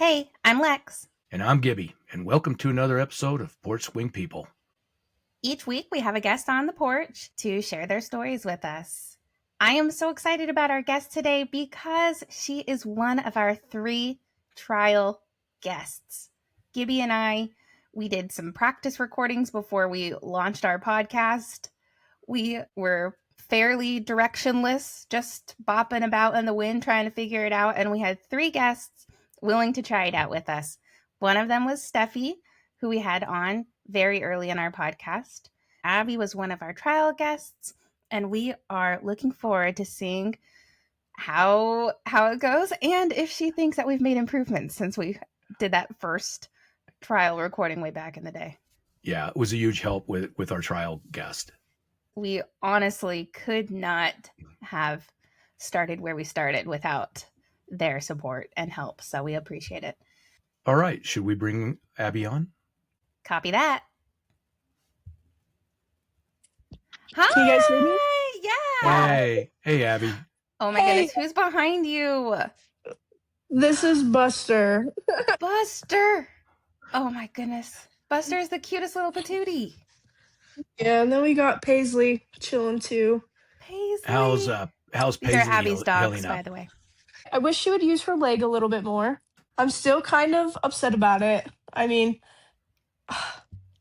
Hey, I'm Lex. And I'm Gibby, and welcome to another episode of Porch Swing People. Each week we have a guest on the porch to share their stories with us. I am so excited about our guest today because she is one of our 3 trial guests. Gibby and we did some practice recordings before we launched our podcast. We were fairly directionless, just bopping about in the wind trying to figure it out, and we had 3 guests willing to try it out with us. One of them was Steffi, who we had on very early in our podcast. Abbie was one of our trial guests, and we are looking forward to seeing how it goes and if she thinks that we've made improvements since we did that first trial recording way back in the day. Yeah, it was a huge help with our trial guest. We honestly could not have started where we started without their support and help, so we appreciate it. All right, should we bring Abbie on? Copy that. Hi! Can you guys hear me? Yeah! Hey, Abbie. Oh my goodness, who's behind you? This is Buster. Buster! Oh my goodness. Buster is the cutest little patootie. Yeah, and then we got Paisley chilling too. Paisley. How's These Paisley are Abbie's dogs, healing up? by the way. I wish she would use her leg a little bit more. I'm still kind of upset about it. I mean,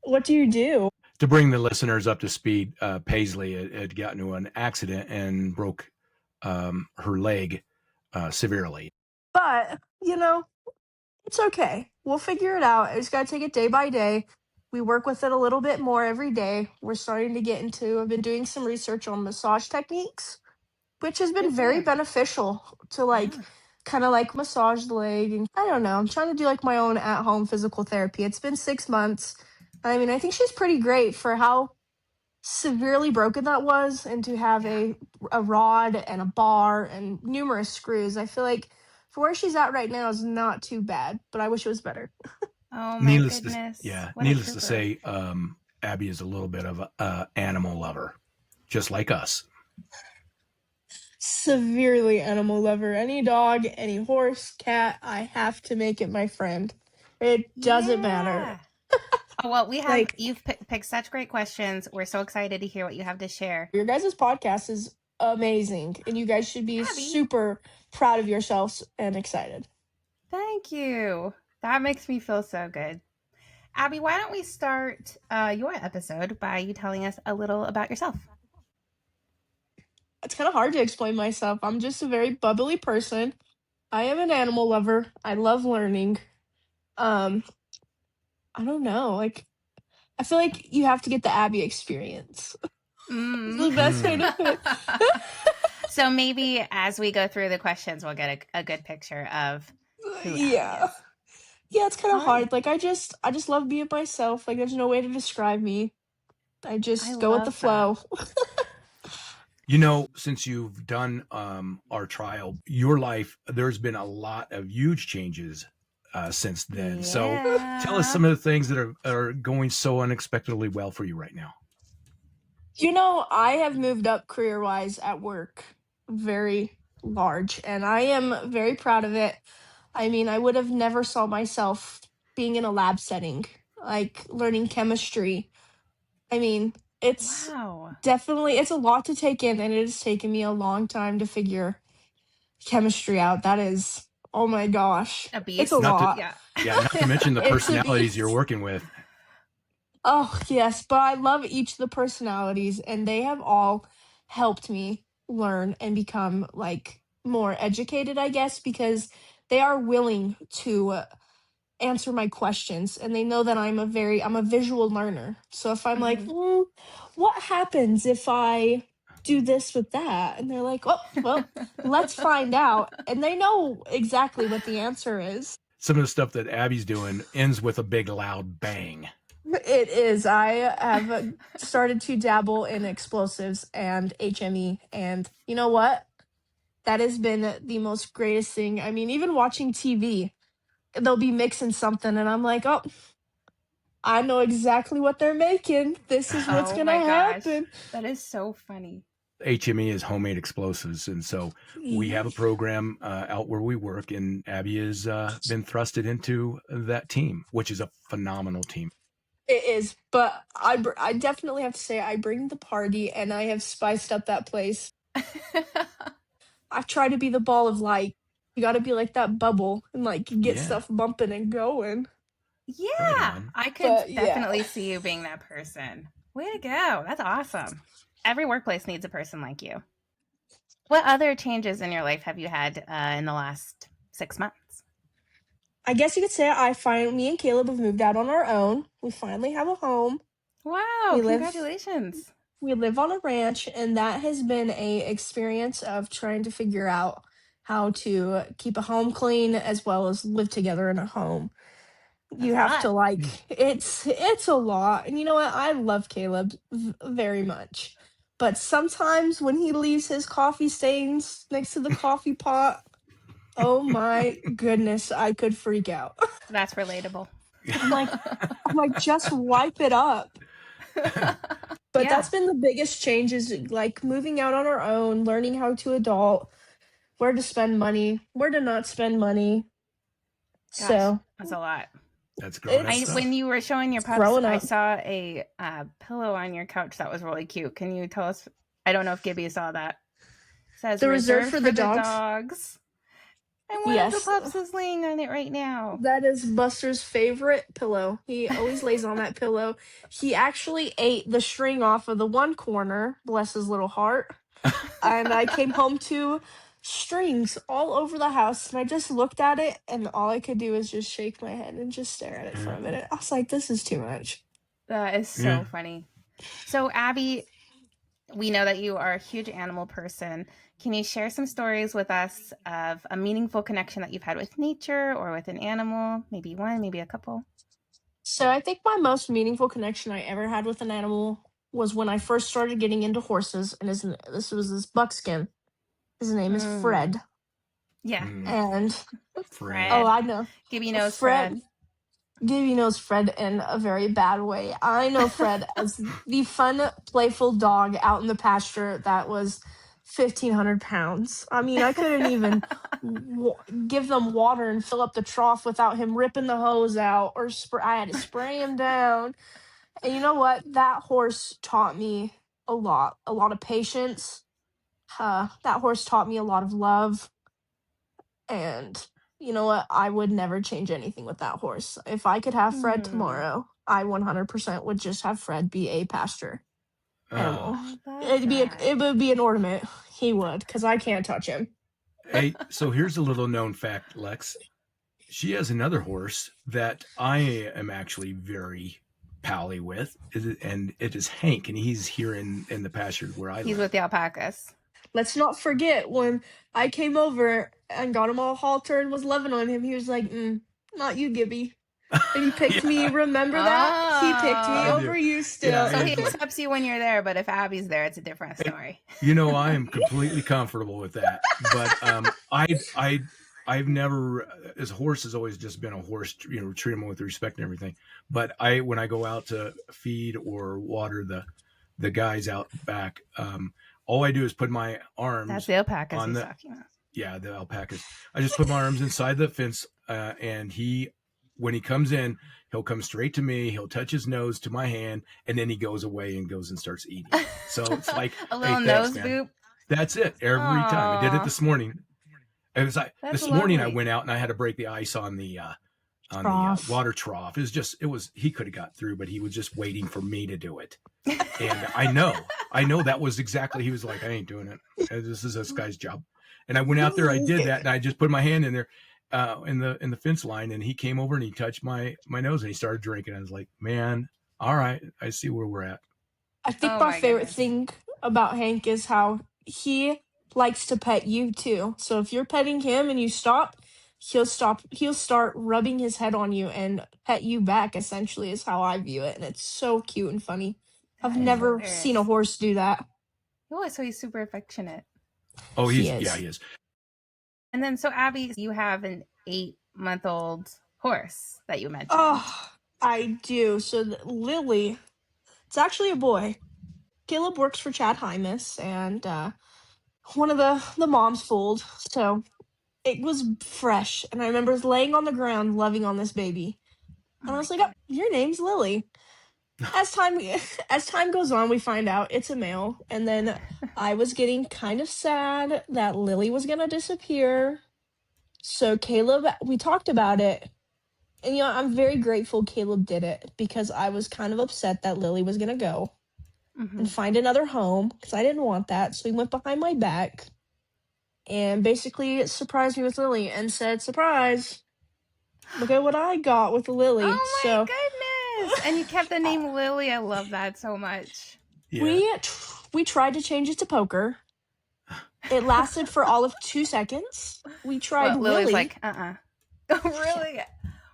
what do you do? To bring the listeners up to speed, Paisley had gotten into an accident and broke her leg severely. But, it's okay. We'll figure it out. I just got to take it day by day. We work with it a little bit more every day. We're starting to get into, I've been doing some research on massage techniques, which has been very beneficial to kind of massage the leg. And I don't know, I'm trying to do my own at-home physical therapy. It's been 6 months. I mean, I think she's pretty great for how severely broken that was, and to have a rod and a bar and numerous screws. I feel like for where she's at right now is not too bad, but I wish it was better. Oh my goodness. Needless to say, Abbie is a little bit of an animal lover, just like us. Severely animal lover. Any dog, any horse, cat, I have to make it my friend. It doesn't matter. Oh, well, we have you've picked such great questions. We're so excited to hear what you have to share. Your guys' podcast is amazing, and you guys should be super proud of yourselves and excited. Thank you. That makes me feel so good. Abbie, why don't we start your episode by you telling us a little about yourself? It's kind of hard to explain myself. I'm just a very bubbly person. I am an animal lover. I love learning. I don't know. I feel like you have to get the Abbie experience. It's the best way to put it. So maybe as we go through the questions, we'll get a good picture of who Abbie is. Yeah, it's kind of hard. I just love being myself. There's no way to describe me. I just go with the flow. Since you've done our trial, your life, there's been a lot of huge changes since then. Yeah. So tell us some of the things that are going so unexpectedly well for you right now. I have moved up career-wise at work very large, and I am very proud of it. I mean, I would have never saw myself being in a lab setting, learning chemistry. I mean, it's definitely, it's a lot to take in, and it has taken me a long time to figure chemistry out. That is, oh my gosh. It's a lot. Not to mention the personalities you're working with. Oh, yes, but I love each of the personalities, and they have all helped me learn and become more educated, I guess, because they are willing to answer my questions, and they know that I'm a visual learner. So if I'm what happens if I do this with that? And they're like, oh, well, let's find out. And they know exactly what the answer is. Some of the stuff that Abbie's doing ends with a big loud bang. It is. I have started to dabble in explosives and HME, and you know what? That has been the most greatest thing. I mean, even watching TV, they'll be mixing something, and I'm like, oh, I know exactly what they're making. This is what's going to happen. That is so funny. HME is homemade explosives, and so we have a program out where we work, and Abbie has been thrusted into that team, which is a phenomenal team. It is, but I definitely have to say I bring the party, and I have spiced up that place. I try to be the ball of light. You got to be like that bubble and like get Yeah. stuff bumping and going. Yeah, Right I could But, yeah. definitely see you being that person. Way to go. That's awesome. Every workplace needs a person like you. What other changes in your life have you had in the last 6 months? I guess you could say me and Caleb have moved out on our own. We finally have a home. Wow, congratulations. We live on a ranch, and that has been a experience of trying to figure out how to keep a home clean as well as live together in a home. You That's a have to lot. it's a lot. And you know what? I love Caleb very much. But sometimes when he leaves his coffee stains next to the coffee pot, oh my goodness, I could freak out. That's relatable. I'm like, just wipe it up. But Yeah. that's been the biggest change is like moving out on our own, learning how to adult, where to spend money, where to not spend money. Gosh, So that's a lot. That's growing up stuff. When you were showing your pups, growing I up. saw a pillow on your couch that was really cute. Can you tell us? I don't know if Gibby saw that. It says The reserved for the dogs. And one of the Yes. pups is laying on it right now. That is Buster's favorite pillow. He always lays on that pillow. He actually ate the string off of the one corner, bless his little heart. And I came home to strings all over the house, and I just looked at it, and all I could do was just shake my head and just stare at it for a minute. I was like, this is too much. That is so funny. So, Abbie, we know that you are a huge animal person. Can you share some stories with us of a meaningful connection that you've had with nature or with an animal? Maybe one, maybe a couple. So I think my most meaningful connection I ever had with an animal was when I first started getting into horses, and this was this buckskin. His name is Fred. Yeah. And Fred. oh, I know. Gibby knows Fred. Gibby knows Fred in a very bad way. I know Fred as the fun, playful dog out in the pasture that was 1,500 pounds. I mean, I couldn't even give them water and fill up the trough without him ripping the hose out, or I had to spray him down. And you know what? That horse taught me a lot of patience. That horse taught me a lot of love. And you know what? I would never change anything with that horse. If I could have Fred tomorrow, I 100% would just have Fred be a pasture animal. It would be an ornament. He would, because I can't touch him. Hey, so here's a little known fact, Lex. She has another horse that I am actually very pally with, and it is Hank, and he's here in the pasture where I live. He's with the alpacas. Let's not forget when I came over and got him all haltered and was loving on him, he was like, not you, Gibby. And he picked me. Remember that? He picked me over you still. Yeah, so he accepts you when you're there, but if Abbie's there, it's a different story. You know, I am completely comfortable with that. But I've never, as a horse has always just been a horse, you know, treat them with respect and everything. But when I go out to feed or water the guys out back, all I do is put my arms. That's the alpacas he's talking about. Yeah, the alpacas. I just put my arms inside the fence, and when he comes in, he'll come straight to me. He'll touch his nose to my hand, and then he goes away and goes and starts eating. So it's like a little nose man. boop. That's it every time. I did it this morning. It was like That's this morning I went out and I had to break the ice on the water trough. He could have got through, but he was just waiting for me to do it. And I know that was exactly, he was like, I ain't doing it. This is this guy's job. And I went out there, I did that, and I just put my hand in there in the fence line, and he came over and he touched my nose and he started drinking. I was like, man, all right, I see where we're at. I think my favorite thing about Hank is how he likes to pet you too. So if you're petting him and you stop, he'll start rubbing his head on you and pet you back, essentially, is how I view it. And it's so cute and funny. I've never seen a horse do that. Oh, so he's super affectionate. Oh, he is. And then, so Abbie, you have an 8-month-old horse that you mentioned. Oh, I do. So Lily, it's actually a boy. Caleb works for Chad Hymas, and one of the moms fooled. So it was fresh, and I remember laying on the ground, loving on this baby, and I was like, "Oh, your name's Lily." As time as time goes on, we find out it's a male, and then I was getting kind of sad that Lily was gonna disappear. So Caleb, we talked about it, and I'm very grateful Caleb did it because I was kind of upset that Lily was gonna go and find another home because I didn't want that. So he went behind my back and basically surprised me with Lily and said, "Surprise! Look at what I got with Lily." Oh my goodness! And you kept the name Lily. I love that so much. Yeah. We tried to change it to Poker. It lasted for all of 2 seconds. We tried Lily's Willie. like, really?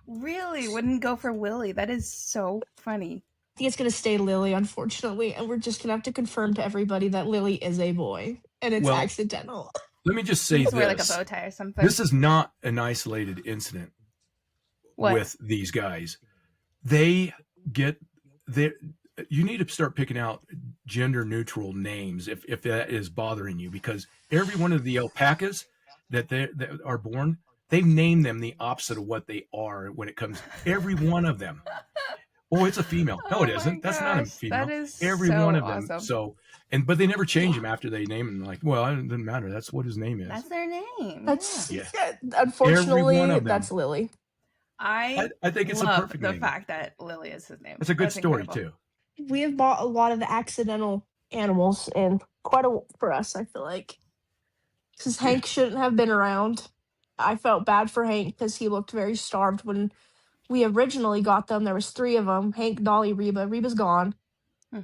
Really? Wouldn't go for Willie. That is so funny. I think it's going to stay Lily, unfortunately, and we're just going to have to confirm to everybody that Lily is a boy, and it's accidental. Let me just say this. Wear like a bow tie or something. This is not an isolated incident with these guys. You need to start picking out gender neutral names if that is bothering you, because every one of the alpacas that are born, they name them the opposite of what they are when it comes. Every one of them. Oh, it's a female. No, it isn't. That's not a female. That is every so one of them. awesome. So, but they never change him after they name him. Like, well, it doesn't matter. That's what his name is. That's their name. That's unfortunately that's Lily. I think it's love a perfect the name. fact that Lily is his name. It's a good story incredible. Too. We have bought a lot of accidental animals, and for us, I feel like, because Hank shouldn't have been around. I felt bad for Hank because he looked very starved when we originally got them. There was 3 of them: Hank, Dolly, Reba. Reba's gone.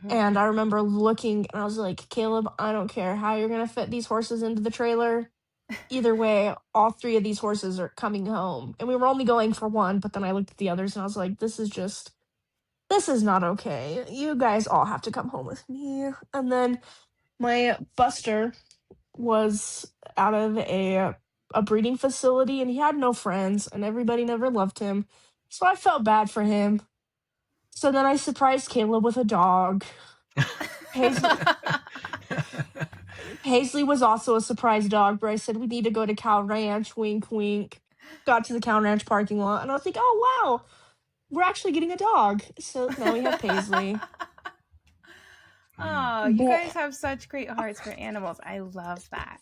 And I remember looking, and I was like, "Caleb, I don't care how you're gonna fit these horses into the trailer. Either way, all 3 of these horses are coming home." And we were only going for 1, but then I looked at the others, and I was like, this is not okay. You guys all have to come home with me. And then my Buster was out of a breeding facility, and he had no friends, and everybody never loved him. So I felt bad for him. So then I surprised Caleb with a dog. Paisley was also a surprise dog, where I said, "We need to go to Cow Ranch," wink, wink. Got to the Cow Ranch parking lot, and I was like, "Oh, wow, we're actually getting a dog." So now we have Paisley. Oh, you guys have such great hearts for animals. I love that.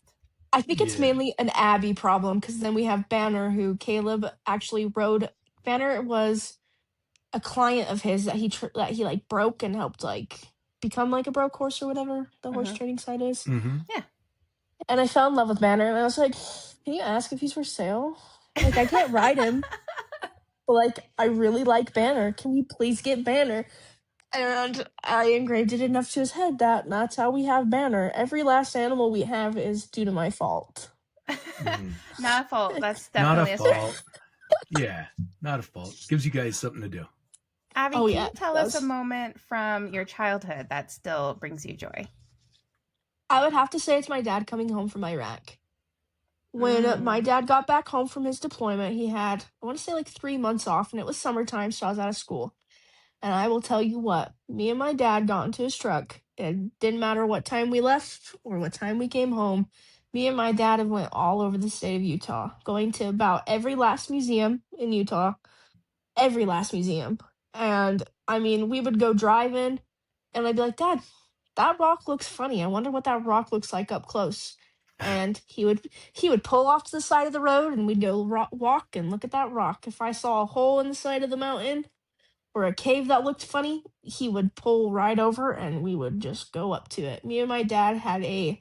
I think it's mainly an Abbie problem, because then we have Banner, who Caleb actually rode. Banner was a client of his that he like broke and helped like become like a broke horse or whatever the horse training side is. Yeah. And I fell in love with Banner, and I was like, "Can you ask if he's for sale? Like, I can't ride him, but like, I really like Banner. Can you please get Banner?" And I engraved it enough to his head that's how we have Banner. Every last animal we have is due to my fault. Not a fault. That's definitely not a fault. Yeah, not a fault. Gives you guys something to do. Abbie, can you tell us a moment from your childhood that still brings you joy? I would have to say it's my dad coming home from Iraq. When my dad got back home from his deployment, he had, I want to say, like 3 months off, and it was summertime, so I was out of school. And I will tell you what, me and my dad got into his truck. It didn't matter what time we left or what time we came home. Me and my dad have went all over the state of Utah, going to about every last museum in Utah. Every last museum. And, I mean, we would go driving, and I'd be like, "Dad, that rock looks funny. I wonder what that rock looks like up close." And he would pull off to the side of the road, and we'd go walk and look at that rock. If I saw a hole in the side of the mountain or a cave that looked funny, he would pull right over, and we would just go up to it. Me and my dad had an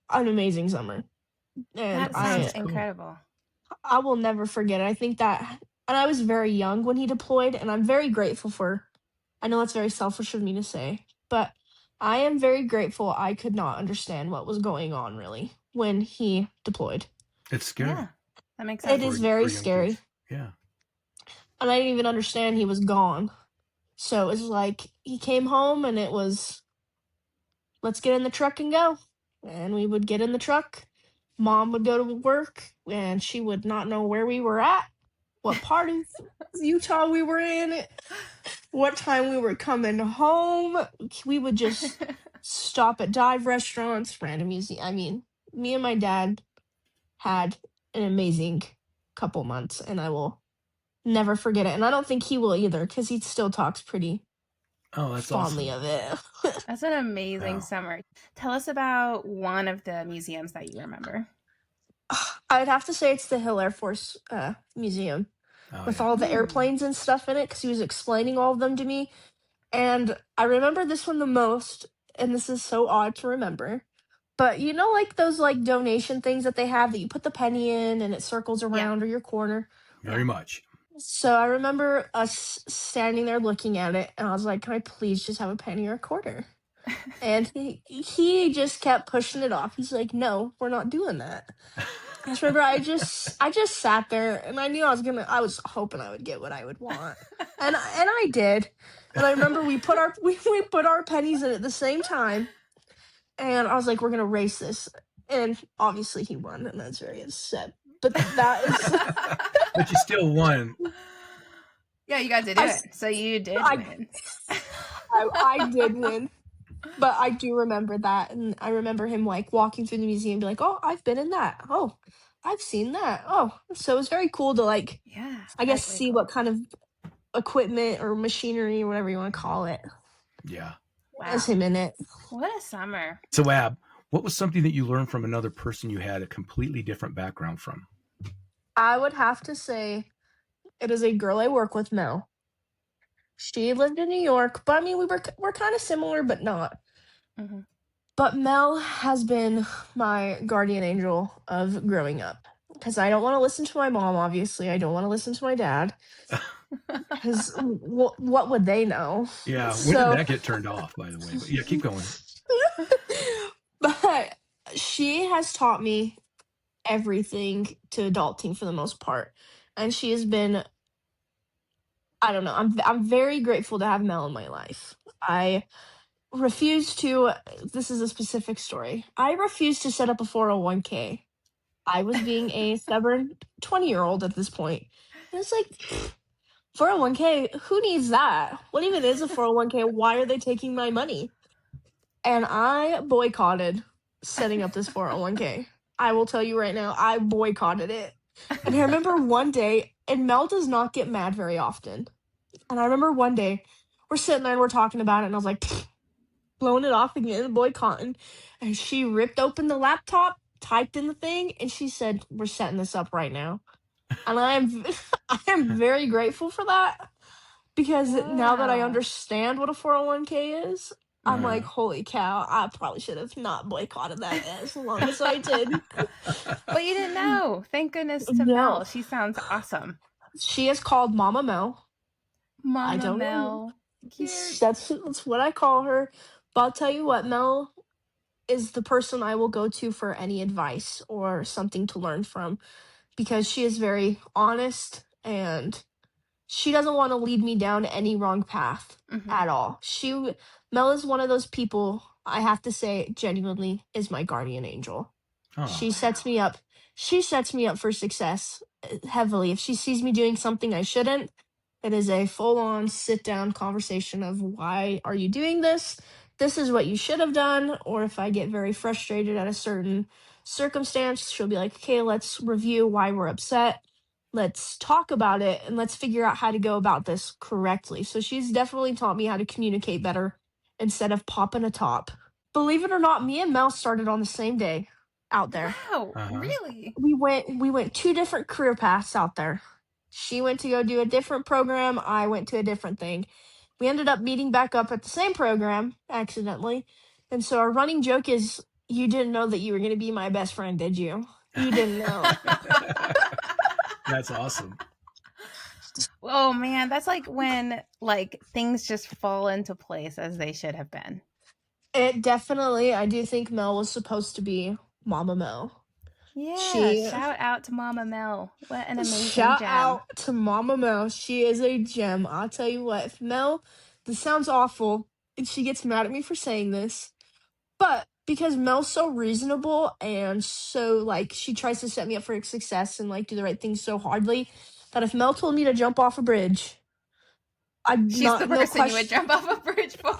amazing summer. And that sounds incredible. I will never forget it. I think that, and I was very young when he deployed, and I'm very grateful for, I know that's very selfish of me to say, but I am very grateful I could not understand what was going on, really, when he deployed. It's scary. Yeah, that makes sense. It is very scary. Kids. Yeah. And I didn't even understand he was gone. So it was like, he came home, and it was, let's get in the truck and go. And we would get in the truck. Mom would go to work, and she would not know where we were at, what part of Utah we were in. what time we were coming home. We would just stop at dive restaurants, random museum. I mean, me and my dad had an amazing couple months, and I will never forget it. And I don't think he will either, because he still talks pretty Oh, that's fondly awesome. of it. That's an amazing Wow. summer. Tell us about one of the museums that you remember. I would have to say it's the Hill Air Force Museum Oh, with yeah. all the Hmm. airplanes and stuff in it, because he was explaining all of them to me. And I remember this one the most, and this is so odd to remember. But you know, like those like donation things that they have that you put the penny in and it circles Yeah. around or your corner. Very much. So I remember us standing there looking at it, and I was like, "Can I please just have a penny or a quarter?" And he just kept pushing it off. He's like, "No, we're not doing that." I just remember I just sat there, and I knew I was hoping I would get what I would want, and I did. And I remember we put our we put our pennies in at the same time, and I was like, "We're gonna race this," and obviously he won, and I was very upset. But that is But you still won. Yeah, you got to do I it. So you did I win. I did win. But I do remember that, and I remember him like walking through the museum and be like, "Oh, I've been in that. Oh, I've seen that. Oh." So it was very cool to like, Yeah, I guess, that's really see cool. what kind of equipment or machinery or whatever you want to call it Yeah. as Wow. him in it. What a summer. So, Ab, what was something that you learned from another person you had a completely different background from? I would have to say it is a girl I work with, Mel. She lived in New York, but I mean we're kind of similar, but not. Hmm. But Mel has been my guardian angel of growing up. Because I don't want to listen to my mom, obviously. I don't want to listen to my dad. Because what would they know? Yeah. When did So, that get turned off, by the way? But yeah, keep going. but she has taught me everything to adulting for the most part. And she has been, I don't know, I'm very grateful to have Mel in my life. I refuse to, this is a specific story. I refuse to set up a 401k. I was being a stubborn 20-year-old at this point. And it's like, 401k, who needs that? What even is a 401k? Why are they taking my money? And I boycotted setting up this 401k. I will tell you right now, I boycotted it. And I remember one day, and Mel does not get mad very often. And I remember one day, we're sitting there and we're talking about it, and I was like, blowing it off again, boycotting. And she ripped open the laptop, typed in the thing, and she said, "We're setting this up right now." And I am very grateful for that, because now that I Wow. understand what a 401k is, I'm like, Uh-huh. holy cow, I probably should have not boycotted that as long as I did. But you didn't know. Thank goodness to No. Mel. She sounds awesome. She is called Mama Mel. I Mama don't know. Mel. Cute. That's what I call her. But I'll tell you what, Mel is the person I will go to for any advice or something to learn from, because she is very honest, and she doesn't want to lead me down any wrong path Hmm. at all. Mel is one of those people, I have to say, genuinely is my guardian angel. Oh, She sets Wow. me up. She sets me up for success heavily. If she sees me doing something I shouldn't, it is a full-on sit-down conversation of, why are you doing this? This is what you should have done. Or if I get very frustrated at a certain circumstance, she'll be like, "Okay, let's review why we're upset. Let's talk about it, and let's figure out how to go about this correctly." So she's definitely taught me how to communicate better instead of popping a top. Believe it or not, me and Mel started on the same day out there. Wow. uh-huh. Really? We went two different career paths out there. She went to go do a different program, I went to a different thing. We ended up meeting back up at the same program accidentally. And so our running joke is, "You didn't know that you were going to be my best friend, did you? You didn't know." That's awesome. Oh man, that's like when like things just fall into place as they should have been. It definitely, I do think Mel was supposed to be Mama Mel. Yeah, She shout out to Mama Mel. What an amazing Shout gem. out to Mama Mel. She is a gem. I'll tell you what, if Mel, this sounds awful, and she gets mad at me for saying this, but because Mel's so reasonable and so like she tries to set me up for success and like do the right things so hardly, that if Mel told me to jump off a bridge, I'm She's not, the no person you would question. jump off a bridge for.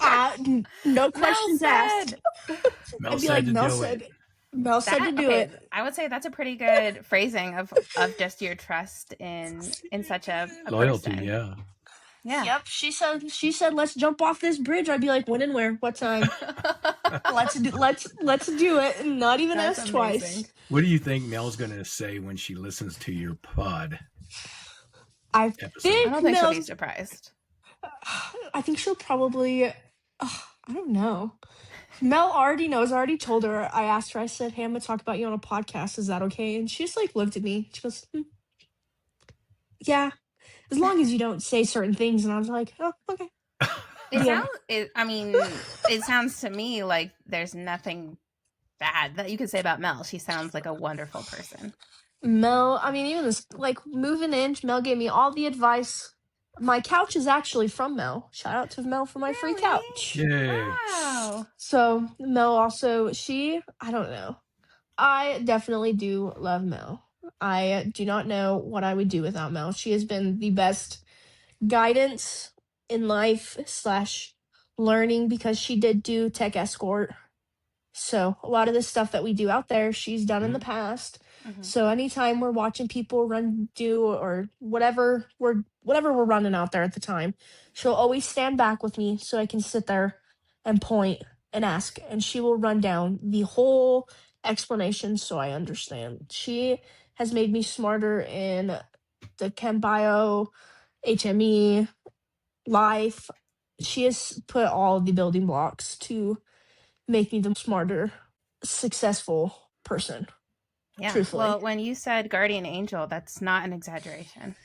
No questions asked. Mel I'd be said like, to Mel do said, it. Mel said to do it. I would say that's a pretty good phrasing of just your trust in such a Loyalty, person. yeah. Yeah. Yep. She said, let's jump off this bridge. I'd be like, when and where? What time? Let's do it. And not even That's ask amazing. twice. What do you think Mel's going to say when she listens to your pod I episode? I don't think she'll be Mel's, surprised. I think she'll probably, I don't know. Mel already knows. I already told her. I asked her. I said, "Hey, I'm gonna talk about you on a podcast. Is that okay?" And she just like looked at me. She goes, "Yeah, as long as you don't say certain things." And I was like, "Oh, okay." It sounds to me like there's nothing bad that you could say about Mel. She sounds like a wonderful person. Mel, I mean, even this, like moving in, Mel gave me all the advice. My couch is actually from Mel. Shout out to Mel for my free couch. Yay. Wow. So Mel also, I don't know. I definitely do love Mel. I do not know what I would do without Mel. She has been the best guidance in life / learning, because she did do tech escort. So a lot of the stuff that we do out there, she's done in the past. Mhm. So anytime we're watching people do or whatever we're running out there at the time, she'll always stand back with me so I can sit there and point and ask, and she will run down the whole explanation so I understand. She has made me smarter in the chem bio, HME, life. She has put all of the building blocks to make me the smarter, successful person. Yeah. Truthfully. Well, when you said guardian angel, that's not an exaggeration.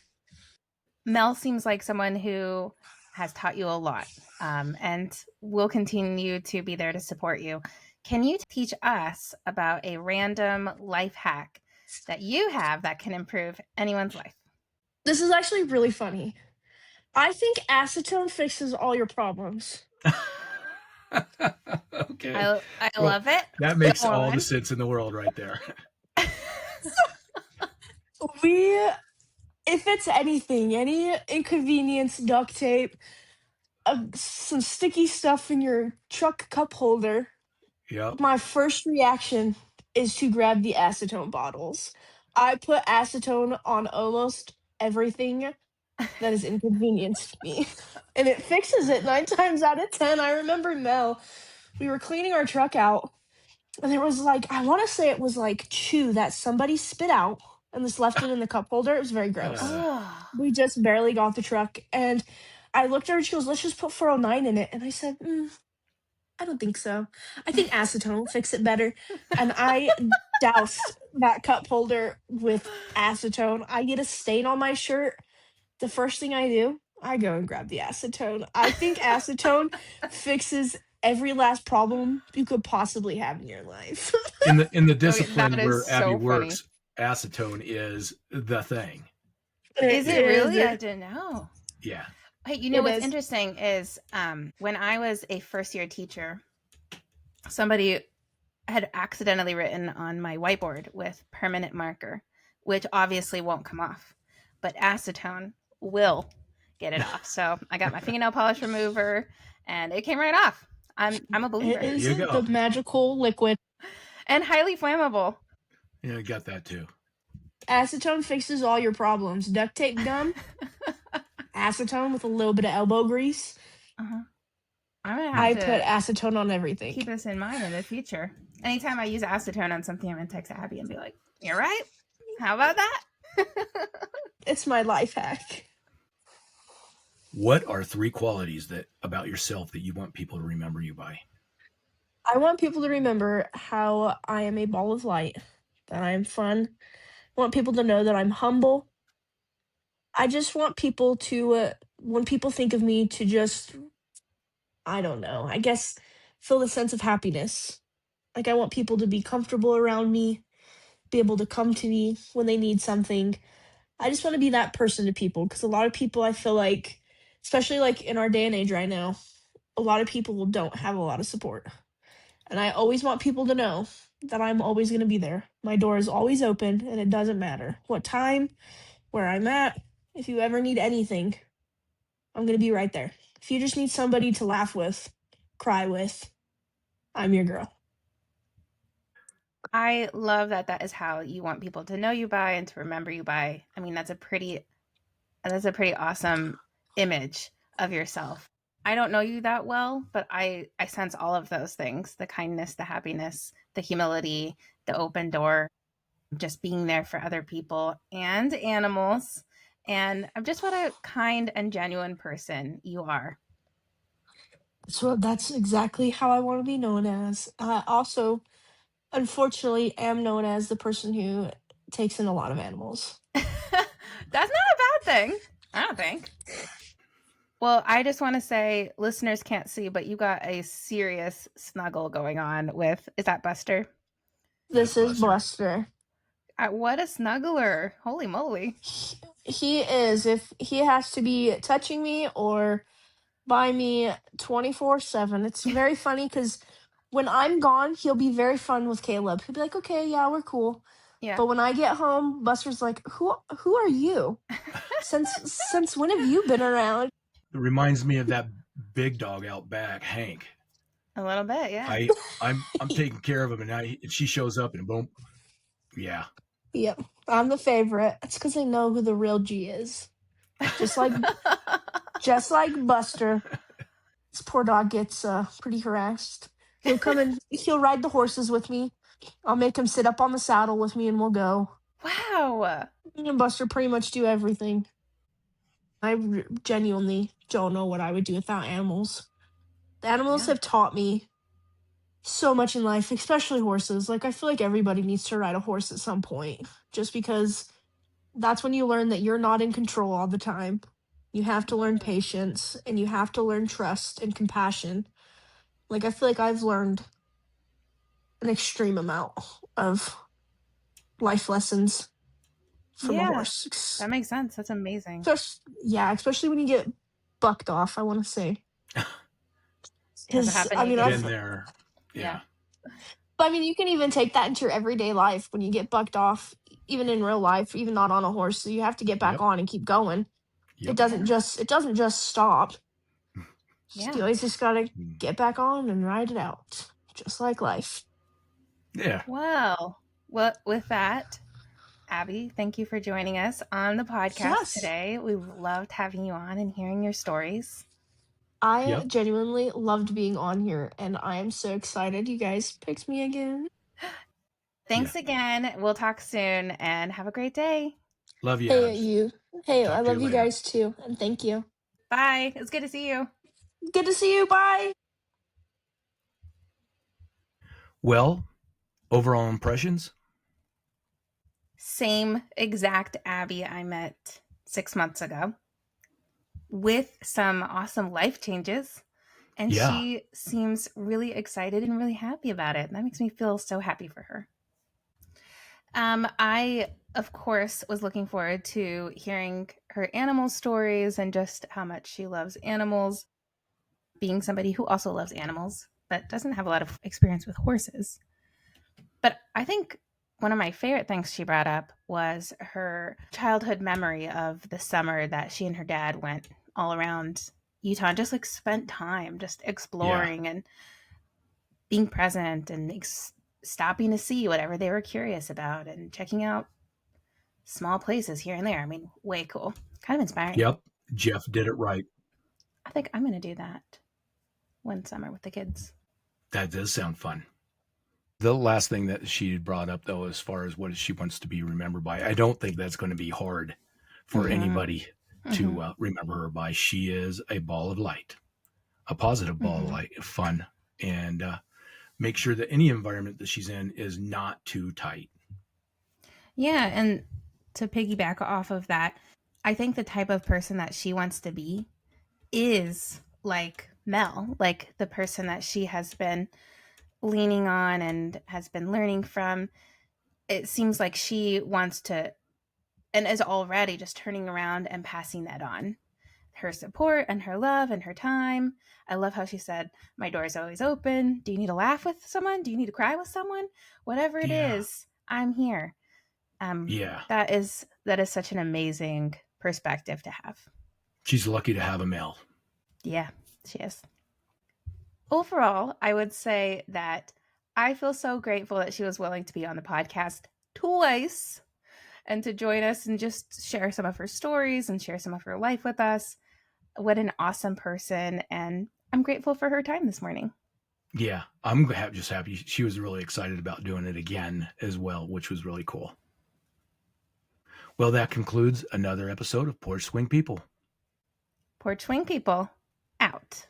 Mel seems like someone who has taught you a lot, and will continue to be there to support you. Can you teach us about a random life hack that you have that can improve anyone's life? This is actually really funny. I think acetone fixes all your problems. Okay. I love it. That makes Go all on. the sense in the world right there. If it's anything, any inconvenience, duct tape, some sticky stuff in your truck cup holder, Yep. my first reaction is to grab the acetone bottles. I put acetone on almost everything that has inconvenienced me, and it fixes it 9 times out of 10. I remember Mel, we were cleaning our truck out, and there was like, I want to say it was like chew that somebody spit out and just left it in the cup holder. It was very gross. Oh. We just barely got the truck, and I looked at her and she goes, "Let's just put 409 in it." And I said, I don't think so. I think acetone will fix it better. And I doused that cup holder with acetone. I get a stain on my shirt. The first thing I do, I go and grab the acetone. I think acetone fixes every last problem you could possibly have in your life. In the discipline that is where so Abbie funny. works, acetone is the thing. Is it really? I didn't know. Yeah. Hey, you know It what's is. interesting is when I was a first year teacher, somebody had accidentally written on my whiteboard with permanent marker, which obviously won't come off, but acetone will get it off. So I got my fingernail polish remover and it came right off. I'm a believer. It is you go. the magical liquid. And highly flammable. Yeah, I got that too. Acetone fixes all your problems. Duct tape gun, acetone with a little bit of elbow grease. Uh-huh. I'm gonna I have put to acetone on everything. keep this in mind in the future. Anytime I use acetone on something, I'm gonna text Abbie and be like, "You're right. How about that?" It's my life hack. What are 3 qualities that about yourself that you want people to remember you by? I want people to remember how I am a ball of light, that I am fun. I want people to know that I'm humble. I just want people to, when people think of me, to just, I don't know, I guess, feel the sense of happiness. Like, I want people to be comfortable around me, be able to come to me when they need something. I just want to be that person to people, because a lot of people, I feel like, especially like in our day and age right now, a lot of people don't have a lot of support. And I always want people to know that I'm always going to be there. My door is always open, and it doesn't matter what time, where I'm at. If you ever need anything, I'm going to be right there. If you just need somebody to laugh with, cry with, I'm your girl. I love that that is how you want people to know you by and to remember you by. I mean, that's a pretty awesome image of yourself. I don't know you that well, but I sense all of those things, the kindness, the happiness, the humility, the open door, just being there for other people and animals. And I'm just what a kind and genuine person you are. So that's exactly how I want to be known as. Also, unfortunately, am known as the person who takes in a lot of animals. That's not a bad thing, I don't think. Well, I just want to say, listeners can't see, but you got a serious snuggle going on with, is that Buster? This That's is Buster. Buster. What a snuggler. Holy moly. He is. If he has to be touching me or by me 24/7. It's very funny because when I'm gone, he'll be very fun with Caleb. He'll be like, "Okay, yeah, we're cool." Yeah. But when I get home, Buster's like, "Who are you? Since when have you been around?" It reminds me of that big dog out back, Hank. A little bit, yeah. I'm taking care of him, and she shows up, and boom, yeah. Yep, I'm the favorite. It's because I know who the real G is. Just like Buster. This poor dog gets pretty harassed. He'll come and he'll ride the horses with me. I'll make him sit up on the saddle with me and we'll go. Wow. Me and Buster pretty much do everything. I genuinely don't know what I would do without animals. The animals have taught me so much in life, especially horses. Like, I feel like everybody needs to ride a horse at some point, just because that's when you learn that you're not in control all the time. You have to learn patience and you have to learn trust and compassion. Like, I feel like I've learned an extreme amount of life lessons from a horse. That makes sense. That's amazing. Especially when you get bucked off, I want to say. Has it happened? I've been there. Yeah. But I mean, you can even take that into your everyday life when you get bucked off, even in real life, even not on a horse. So you have to get back on and keep going. Yep. It doesn't just stop. You always just gotta get back on and ride it out, just like life. Yeah. Well, with that, Abbie, thank you for joining us on the podcast today. We loved having you on and hearing your stories. I genuinely loved being on here, and I am so excited you guys picked me again. Thanks again. We'll talk soon, and have a great day. Love you. Hey, I love you guys too, and thank you. Bye. It's good to see you. Good to see you. Bye. Well, overall impressions? Same exact Abbie I met 6 months ago, with some awesome life changes. And she seems really excited and really happy about it. That makes me feel so happy for her. I, of course, was looking forward to hearing her animal stories and just how much she loves animals, being somebody who also loves animals, but doesn't have a lot of experience with horses. But I think one of my favorite things she brought up was her childhood memory of the summer that she and her dad went all around Utah and just like spent time just exploring and being present and stopping to see whatever they were curious about and checking out small places here and there. I mean, way cool. Kind of inspiring. Yep. Jeff did it right. I think I'm going to do that one summer with the kids. That does sound fun. The last thing that she brought up, though, as far as what she wants to be remembered by, I don't think that's going to be hard for anybody to remember her by. She is a ball of light, a positive ball of light, fun, and make sure that any environment that she's in is not too tight. Yeah, and to piggyback off of that, I think the type of person that she wants to be is like Mel, like the person that she has been leaning on and has been learning from. It seems like she wants to and is already just turning around and passing that on. Her support and her love and her time. I love how she said, my door is always open. Do you need to laugh with someone? Do you need to cry with someone? Whatever it is, I'm here. That is such an amazing perspective to have. She's lucky to have a male. Yeah, she is. Overall, I would say that I feel so grateful that she was willing to be on the podcast twice and to join us and just share some of her stories and share some of her life with us. What an awesome person. And I'm grateful for her time this morning. Yeah, I'm just happy. She was really excited about doing it again as well, which was really cool. Well, that concludes another episode of Porch Swing People. Porch Swing People, out.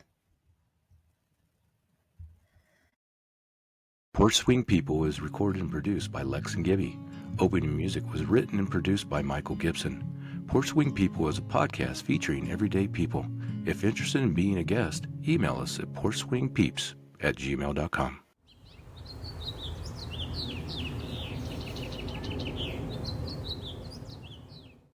Porch Swing People is recorded and produced by Lex and Gibby. Opening music was written and produced by Michael Gibson. Porch Swing People is a podcast featuring everyday people. If interested in being a guest, email us at porchswingpeeps@gmail.com.